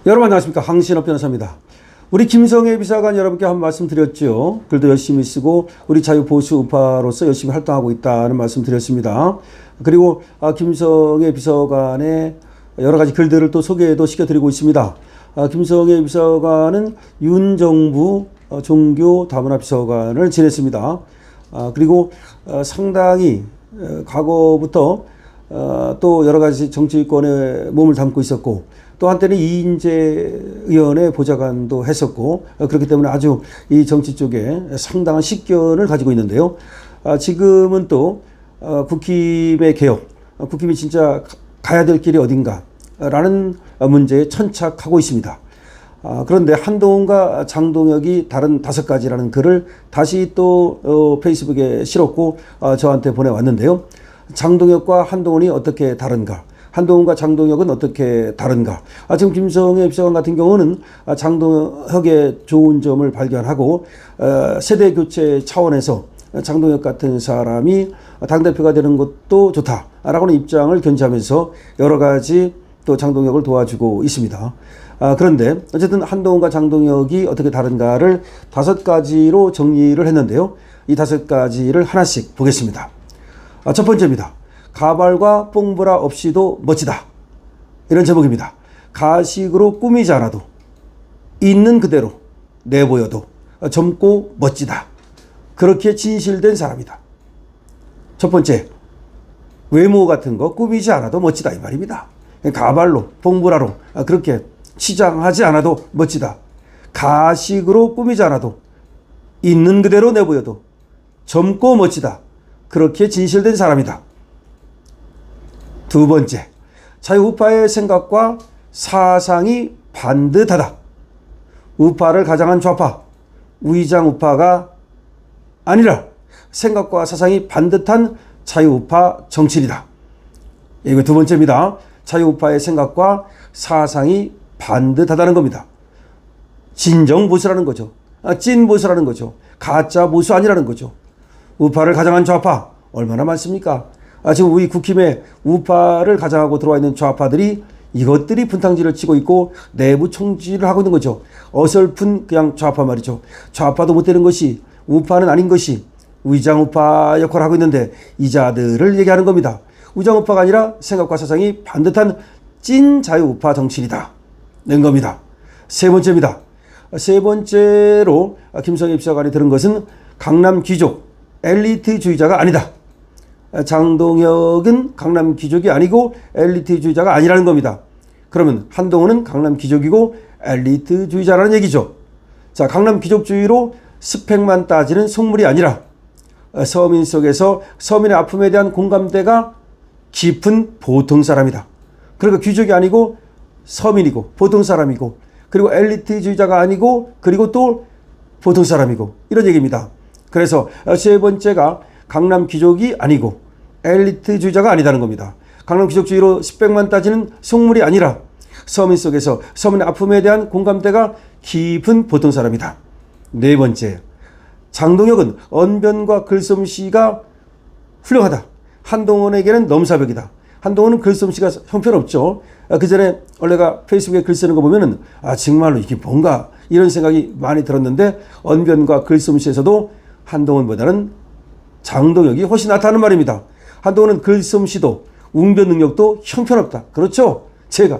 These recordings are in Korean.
여러분 안녕하십니까. 황신업 변호사입니다. 우리 김성애 비서관 여러분께 한 말씀 드렸죠. 글도 열심히 쓰고 우리 자유보수 우파로서 열심히 활동하고 있다는 말씀 드렸습니다. 그리고 김성애 비서관의 여러 가지 글들을 또 소개도 시켜드리고 있습니다. 김성애 비서관은 윤 정부 종교 다문화 비서관을 지냈습니다. 그리고 상당히 과거부터 또 여러 가지 정치권에 몸을 담고 있었고 또 한때는 이인재 의원의 보좌관도 했었고 그렇기 때문에 아주 이 정치 쪽에 상당한 식견을 가지고 있는데요. 지금은 또 국힘의 개혁, 국힘이 진짜 가야 될 길이 어딘가라는 문제에 천착하고 있습니다. 그런데 한동훈과 장동혁이 다른 5가지라는 글을 다시 또 페이스북에 실었고 저한테 보내왔는데요. 장동혁과 한동훈이 어떻게 다른가? 한동훈과 장동혁은 어떻게 다른가? 지금 김성애 비서관 같은 경우는 장동혁의 좋은 점을 발견하고 세대 교체 차원에서 장동혁 같은 사람이 당대표가 되는 것도 좋다라고는 입장을 견지하면서 여러 가지 또 장동혁을 도와주고 있습니다. 그런데 어쨌든 한동훈과 장동혁이 어떻게 다른가를 5가지로 정리를 했는데요. 이 5가지를 하나씩 보겠습니다. 첫 번째입니다. 가발과 뽕브라 없이도 멋지다. 이런 제목입니다. 가식으로 꾸미지 않아도 있는 그대로 내보여도 젊고 멋지다. 그렇게 진실된 사람이다. 첫 번째, 외모 같은 거 꾸미지 않아도 멋지다 이 말입니다. 가발로 뽕브라로 그렇게 치장하지 않아도 멋지다. 가식으로 꾸미지 않아도 있는 그대로 내보여도 젊고 멋지다. 그렇게 진실된 사람이다. 두 번째, 자유우파의 생각과 사상이 반듯하다. 우파를 가장한 좌파, 위장우파가 아니라 생각과 사상이 반듯한 자유우파 정치인이다. 이거 두 번째입니다. 자유우파의 생각과 사상이 반듯하다는 겁니다. 진정보수라는 거죠. 찐보수라는 거죠. 가짜보수 아니라는 거죠. 우파를 가장한 좌파 얼마나 많습니까? 지금 우리 국힘에 우파를 가장하고 들어와 있는 좌파들이 이것들이 분탕질을 치고 있고 내부 총질을 하고 있는 거죠. 어설픈 그냥 좌파 말이죠. 좌파도 못 되는 것이 우파는 아닌 것이 위장우파 역할을 하고 있는데 이 자들을 얘기하는 겁니다. 위장우파가 아니라 생각과 사상이 반듯한 찐 자유우파 정치인이다. 낸 겁니다. 세 번째입니다. 세 번째로 김성애 비서관이 들은 것은 강남 귀족, 엘리트주의자가 아니다. 장동혁은 강남 귀족이 아니고 엘리트주의자가 아니라는 겁니다. 그러면 한동훈은 강남 귀족이고 엘리트주의자라는 얘기죠. 자, 강남 귀족주의로 스펙만 따지는 속물이 아니라 서민 속에서 서민의 아픔에 대한 공감대가 깊은 보통 사람이다. 그러니까 귀족이 아니고 서민이고 보통 사람이고 그리고 엘리트주의자가 아니고 그리고 또 보통 사람이고 이런 얘기입니다. 그래서 세 번째가 강남 귀족이 아니고 엘리트주의자가 아니다는 겁니다. 강남 귀족주의로 스펙만 따지는 속물이 아니라 서민 속에서 서민의 아픔에 대한 공감대가 깊은 보통 사람이다. 네 번째, 장동혁은 언변과 글솜씨가 훌륭하다. 한동훈에게는 넘사벽이다. 한동훈은 글솜씨가 형편없죠. 그 전에 원래가 페이스북에 글 쓰는 거 보면은 정말로 이게 뭔가 이런 생각이 많이 들었는데 언변과 글솜씨에서도 한동훈보다는 장동혁이 훨씬 낫다는 말입니다. 한동훈은 글솜씨도 웅변 능력도 형편없다. 그렇죠? 제가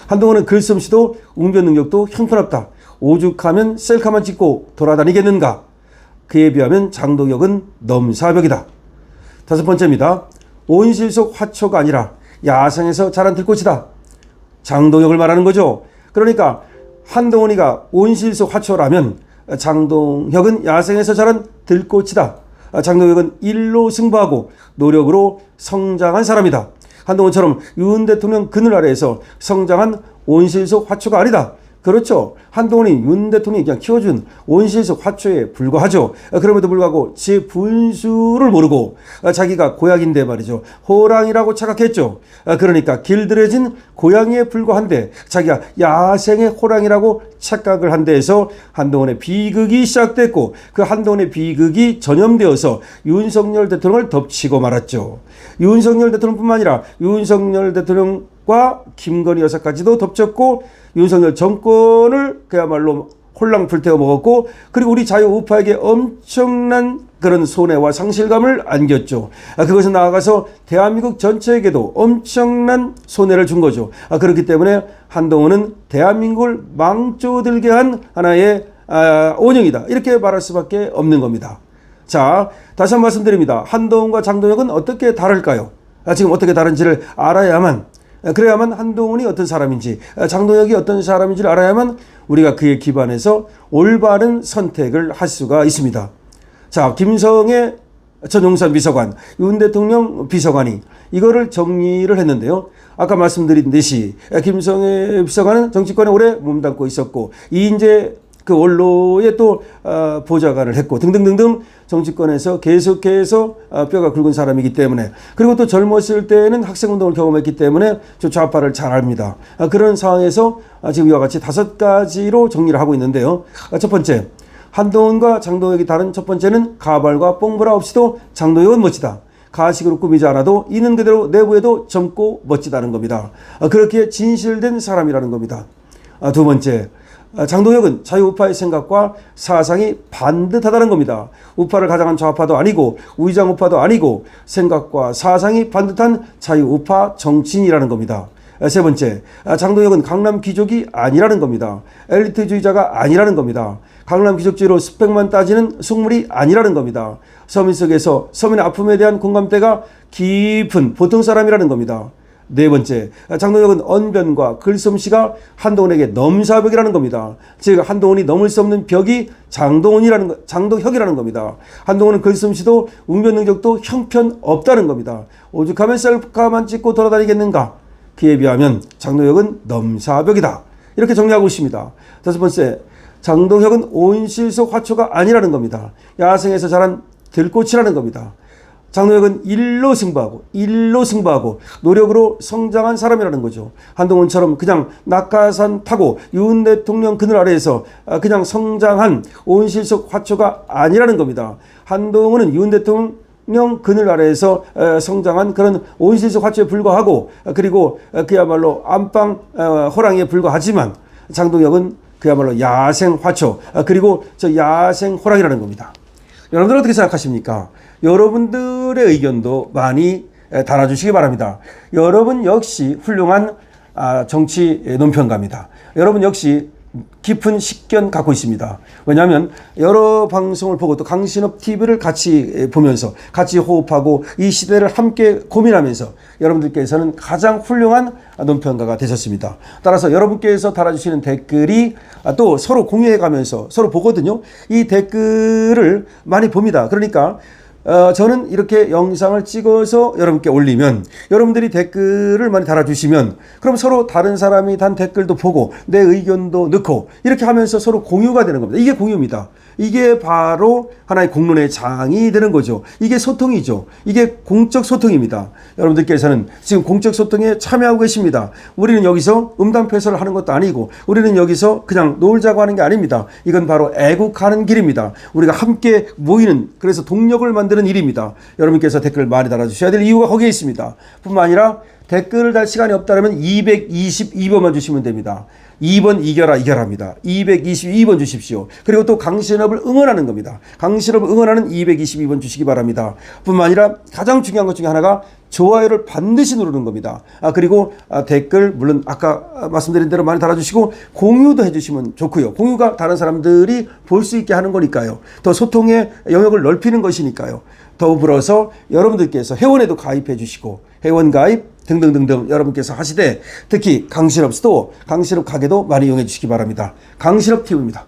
한동훈은 글솜씨도 웅변 능력도 형편없다. 오죽하면 셀카만 찍고 돌아다니겠는가? 그에 비하면 장동혁은 넘사벽이다. 다섯 번째입니다. 온실 속 화초가 아니라 야생에서 자란 들꽃이다. 장동혁을 말하는 거죠. 그러니까 한동훈이가 온실 속 화초라면 장동혁은 야생에서 자란 들꽃이다. 장동혁은 일로 승부하고 노력으로 성장한 사람이다. 한동훈처럼 윤 대통령 그늘 아래에서 성장한 온실 속 화초가 아니다. 그렇죠. 한동훈이 윤 대통령이 그냥 키워준 온실 속 화초에 불과하죠. 그럼에도 불구하고 제 분수를 모르고 자기가 고양인데 말이죠. 호랑이라고 착각했죠. 그러니까 길들여진 고양이에 불과한데 자기가 야생의 호랑이라고 착각을 한 데에서 한동훈의 비극이 시작됐고 그 한동훈의 비극이 전염되어서 윤석열 대통령을 덮치고 말았죠. 윤석열 대통령뿐만 아니라 윤석열 대통령 과 김건희 여사까지도 덮쳤고 윤석열 정권을 그야말로 홀랑 불태워 먹었고 그리고 우리 자유우파에게 엄청난 그런 손해와 상실감을 안겼죠. 그것은 나아가서 대한민국 전체에게도 엄청난 손해를 준 거죠. 그렇기 때문에 한동훈은 대한민국을 망조들게 한 하나의 원흉이다. 이렇게 말할 수밖에 없는 겁니다. 자, 다시 한번 말씀드립니다. 한동훈과 장동혁은 어떻게 다를까요? 지금 어떻게 다른지를 알아야만 그래야만 한동훈이 어떤 사람인지 장동혁이 어떤 사람인지를 알아야만 우리가 그에 기반해서 올바른 선택을 할 수가 있습니다. 자, 김성애 전 용산 비서관, 윤 대통령 비서관이 이거를 정리를 했는데요. 아까 말씀드린 듯이 김성애 비서관은 정치권에 오래 몸담고 있었고 이인재 그 원로에 또 보좌관을 했고 등등등등 정치권에서 계속해서 뼈가 굵은 사람이기 때문에 그리고 또 젊었을 때는 학생운동을 경험했기 때문에 저 좌파를 잘 압니다. 그런 상황에서 지금 이와 같이 5가지로 정리를 하고 있는데요. 첫 번째, 한동훈과 장동혁이 다른 첫 번째는 가발과 뽕브라 없이도 장동혁은 멋지다. 가식으로 꾸미지 않아도 있는 그대로 내부에도 젊고 멋지다는 겁니다. 그렇게 진실된 사람이라는 겁니다. 두 번째, 장동혁은 자유우파의 생각과 사상이 반듯하다는 겁니다. 우파를 가장한 좌파도 아니고 우의장 우파도 아니고 생각과 사상이 반듯한 자유우파 정치인이라는 겁니다. 세 번째, 장동혁은 강남 귀족이 아니라는 겁니다. 엘리트주의자가 아니라는 겁니다. 강남 귀족주의로 스펙만 따지는 속물이 아니라는 겁니다. 서민 속에서 서민의 아픔에 대한 공감대가 깊은 보통 사람이라는 겁니다. 네 번째, 장동혁은 언변과 글솜씨가 한동훈에게 넘사벽이라는 겁니다. 즉 한동훈이 넘을 수 없는 벽이 장동혁이라는 겁니다. 한동훈은 글솜씨도 웅변 능력도 형편없다는 겁니다. 오죽하면 셀카만 찍고 돌아다니겠는가. 그에 비하면 장동혁은 넘사벽이다. 이렇게 정리하고 있습니다. 다섯 번째, 장동혁은 온실속 화초가 아니라는 겁니다. 야생에서 자란 들꽃이라는 겁니다. 장동혁은 일로 승부하고 노력으로 성장한 사람이라는 거죠. 한동훈처럼 그냥 낙하산 타고 윤 대통령 그늘 아래에서 그냥 성장한 온실속 화초가 아니라는 겁니다. 한동훈은 윤 대통령 그늘 아래에서 성장한 그런 온실속 화초에 불과하고 그리고 그야말로 안방 호랑이에 불과하지만 장동혁은 그야말로 야생 화초 그리고 저 야생 호랑이라는 겁니다. 여러분들 어떻게 생각하십니까? 여러분들의 의견도 많이 달아주시기 바랍니다. 여러분 역시 훌륭한 정치 논평가입니다. 여러분 역시 깊은 식견 갖고 있습니다. 왜냐하면 여러 방송을 보고 또 강신업 TV를 같이 보면서 같이 호흡하고 이 시대를 함께 고민하면서 여러분들께서는 가장 훌륭한 논평가가 되셨습니다. 따라서 여러분께서 달아주시는 댓글이 또 서로 공유해가면서 서로 보거든요. 이 댓글을 많이 봅니다. 그러니까 저는 이렇게 영상을 찍어서 여러분께 올리면 여러분들이 댓글을 많이 달아주시면 그럼 서로 다른 사람이 단 댓글도 보고 내 의견도 넣고 이렇게 하면서 서로 공유가 되는 겁니다. 이게 공유입니다. 이게 바로 하나의 공론의 장이 되는 거죠. 이게 소통이죠. 이게 공적 소통입니다. 여러분들께서는 지금 공적 소통에 참여하고 계십니다. 우리는 여기서 음담패설을 하는 것도 아니고 우리는 여기서 그냥 놀자고 하는 게 아닙니다. 이건 바로 애국하는 길입니다. 우리가 함께 모이는 그래서 동력을 만드는 일입니다. 여러분께서 댓글 많이 달아주셔야 될 이유가 거기에 있습니다. 뿐만 아니라 댓글을 달 시간이 없다면 222번만 주시면 됩니다. 2번 이겨라입니다. 222번 주십시오. 그리고 또 강신업을 응원하는 겁니다. 강신업을 응원하는 222번 주시기 바랍니다. 뿐만 아니라 가장 중요한 것 중에 하나가 좋아요를 반드시 누르는 겁니다. 그리고 댓글 물론 아까 말씀드린 대로 많이 달아주시고 공유도 해주시면 좋고요. 공유가 다른 사람들이 볼 수 있게 하는 거니까요. 더 소통의 영역을 넓히는 것이니까요. 더불어서 여러분들께서 회원에도 가입해 주시고 회원 가입 등등등등 여러분께서 하시되 특히 강신업 스토어, 강신업 가게도 많이 이용해 주시기 바랍니다. 강신업 TV입니다.